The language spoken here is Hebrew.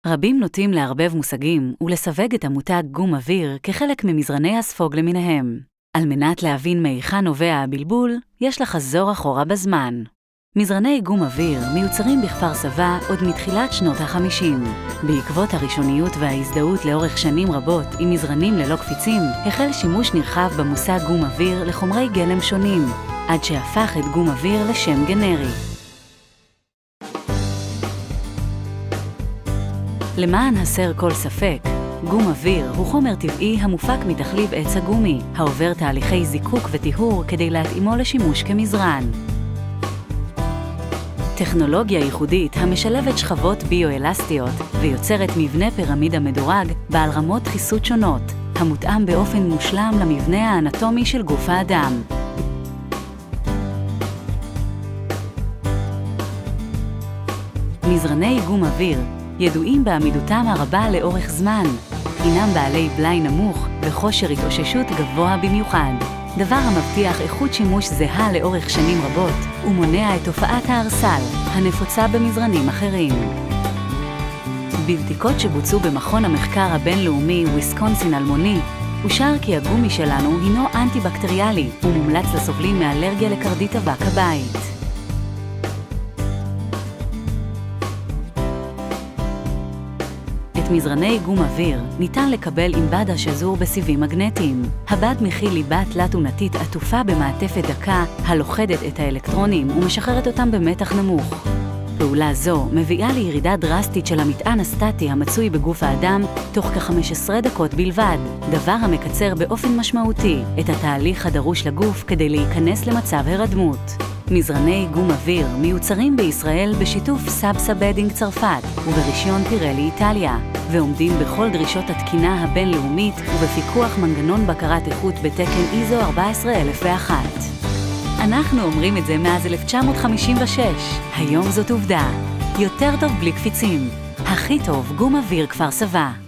רבים נוטים לערבב מושגים ולסווג את המותג גום אוויר כחלק ממזרני הספוג למיניהם. על מנת להבין מהיכן נובע הבלבול, יש לחזור אחורה בזמן. מזרני גום אוויר מיוצרים בכפר סבא עוד מתחילת שנות ה-50. בעקבות הראשוניות וההזדהות לאורך שנים רבות עם מזרנים ללא קפיצים, החל שימוש נרחב במושג גום אוויר לחומרי גלם שונים, עד שהפך את גום אוויר לשם גנרי. למען הסר כל ספק, גום אוויר הוא חומר טבעי המופק מתחליב עץ הגומי, העובר תהליכי זיקוק וטיהור כדי להתאימו לשימוש כמזרן. טכנולוגיה ייחודית המשלבת שכבות ביו-אלסטיות ויוצרת מבנה פירמידה מדורג בעל רמות דחיסות שונות, המותאם באופן מושלם למבנה האנטומי של גוף האדם. מזרני גום אוויר ידועים בעמידותם הרבה לאורך זמן, הינם בעלי בלאי נמוך וכושר התאוששות גבוה במיוחד, דבר המבטיח איכות שימוש זהה לאורך שנים רבות ומונע את תופעת הארסל, הנפוצה במזרנים אחרים. בבדיקות שבוצעו במכון המחקר הבינלאומי וויסקונסין אלמוני, אושר כי הגומי שלנו הינו אנטי-בקטריאלי ומומלץ לסובלים מאלרגיה לקרדית אבק הבית. את מזרני גום אוויר ניתן לקבל עם בד השזור בסיבים מגנטיים. הבד מכיל ליבה תלת-עונתית עטופה במעטפת דקה הלוכדת את האלקטרונים ומשחררת אותם במתח נמוך. פעולה זו מביאה לירידה דרסטית של המטען הסטטי המצוי בגוף האדם תוך כ-15 דקות בלבד, דבר המקצר באופן משמעותי את התהליך הדרוש לגוף כדי להיכנס למצב הרדמות. מזרני גום אוויר מיוצרים בישראל בשיתוף סבסה בדינג צרפת וברישיון פירלי איטליה, ועומדים בכל דרישות התקינה הבינלאומית ובפיקוח מנגנון בקרת איכות בתקן איזו 14001. אנחנו אומרים את זה מאז 1956, היום זאת עובדה. יותר טוב בלי קפיצים. הכי טוב גום אוויר כפר סבא.